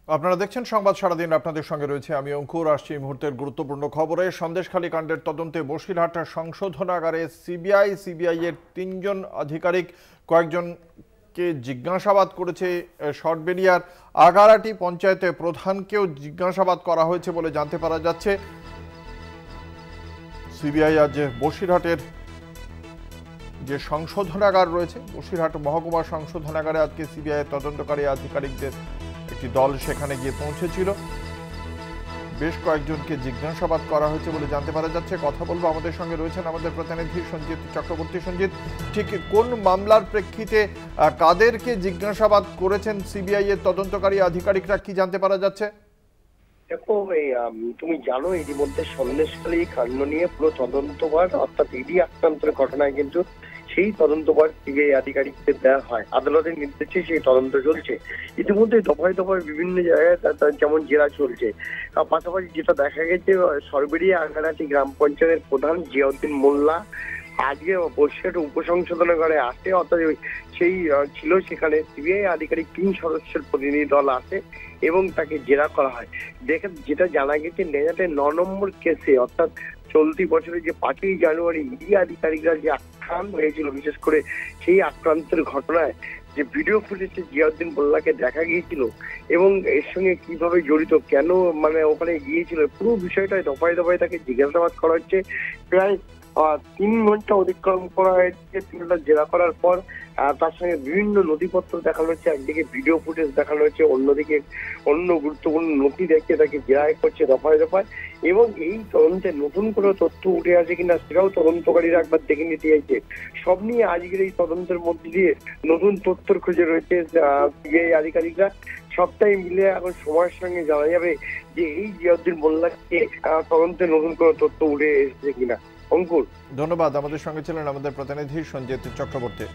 আপনারা দেখছেন সংবাদ সারাদিন, আপনাদের সঙ্গে রয়েছে আমি অঙ্কুর। আসছি এই মুহূর্তের গুরুত্বপূর্ণ খবরে। সন্দেশখালী কাণ্ডের তদন্তে বসিরহাট সংশোধনাগারে সিবিআই এর ৩জন আধিকারিক কয়েকজনকে জিজ্ঞাসাবাদ করেছে সরবেরিয়ার আগারাটি পঞ্চায়েতের প্রধানকেও জিজ্ঞাসাবাদ করা হয়েছে বলে জানতে পারা যাচ্ছে। সিবিআই আজ বসিরহাটের যে সংশোধনাগার রয়েছে, বসিরহাট মহকুমা সংশোধনাগারে আজকে সিবিআই তদন্তকারী আধিকারিকদের একটি দল সেখানে গিয়ে পৌঁছেছিল। বেশ কয়েকজনকে জিজ্ঞাসাবাদ করা হয়েছে বলে জানতে পারা যাচ্ছে। কথা বলবো, আমাদের সঙ্গে রয়েছেন আমাদের প্রতিনিধি সঞ্জিত চক্রবর্তী। সঞ্জিত, ঠিক কোন মামলার প্রেক্ষিতে কাদেরকে জিজ্ঞাসাবাদ করেছেন সিবিআই এর তদন্তকারী আধিকারিকরা, কি জানতে পারা যাচ্ছে? দেখো, তুমি জানো ইতিমধ্যে সন্দেশখালী কাণ্ড নিয়ে পুরো তদন্তভার অর্থাৎ ইডি আক্রান্তের ঘটনায় কিন্তু সেই তদন্তভার সিবিআই আধিকারিকদের দেওয়া হয়। আদালতের নির্দেশে সেই তদন্ত চলছে। ইতিমধ্যে দফায় দফায় বিভিন্ন জায়গায় যেমন জেরা চলছে। পাশাপাশি যেটা দেখা গেছে, সরবেরিয়া আগারাটি গ্রাম পঞ্চায়েতের প্রধান জিয়াউদ্দিন মোল্লা আজকে বসিরহাট উপসংশোধনাগারে আসে, অর্থাৎ সেই ছিল সেখানে সিবিআই আধিকারিক ৩ সদস্যের প্রতিনিধি দল আসে এবং তাকে জেরা করা হয়। দেখে যেটা জানা গেছে, নেজাতে ৯ নম্বর কেসে অর্থাৎ চলতি বছরের যে ৫ই জানুয়ারি ইডি আধিকারিকরা যে আক্রান্ত হয়েছিল, বিশেষ করে সেই আক্রান্তের ঘটনায় যে ভিডিও ফুটেজে জিয়াউদ্দিন মোল্লাকে দেখা গিয়েছিল এবং এর সঙ্গে কিভাবে জড়িত, কেন ওখানে গিয়েছিল, পুরো বিষয়টাই দফায় দফায় তাকে জিজ্ঞাসাবাদ করা হচ্ছে। প্রায় ৩ ঘন্টা অতিক্রম করা হয়েছে। ৩ ঘন্টা জেরা করার পর তার সঙ্গে বিভিন্ন নথিপত্র দেখানো হচ্ছে, একদিকে ভিডিও ফুটেজ দেখানো হচ্ছে, অন্যদিকে অন্য গুরুত্বপূর্ণ নথি দেখিয়ে তাকে জেরা করছে দফায় দফায়। এবং এই তদন্তে নতুন কোনো তথ্য উঠে আসে কিনা সেটাও তদন্তকারীরা একবার দেখে নিতে চাইছে। সব নিয়ে আজকের এই তদন্তের মধ্যে দিয়ে নতুন তথ্যের খোঁজে রয়েছে সিবিআই আধিকারিকরা। সবটাই মিলে এখন সময়ের সঙ্গে জানা যাবে যে এই জিয়াউদ্দিন মোল্লাকে তদন্তে নতুন কোনো তথ্য উঠে এসেছে কিনা। অঙ্কুর, ধন্যবাদ। আমাদের সঙ্গে ছিলেন আমাদের প্রতিনিধি সঞ্জিত চক্রবর্তী।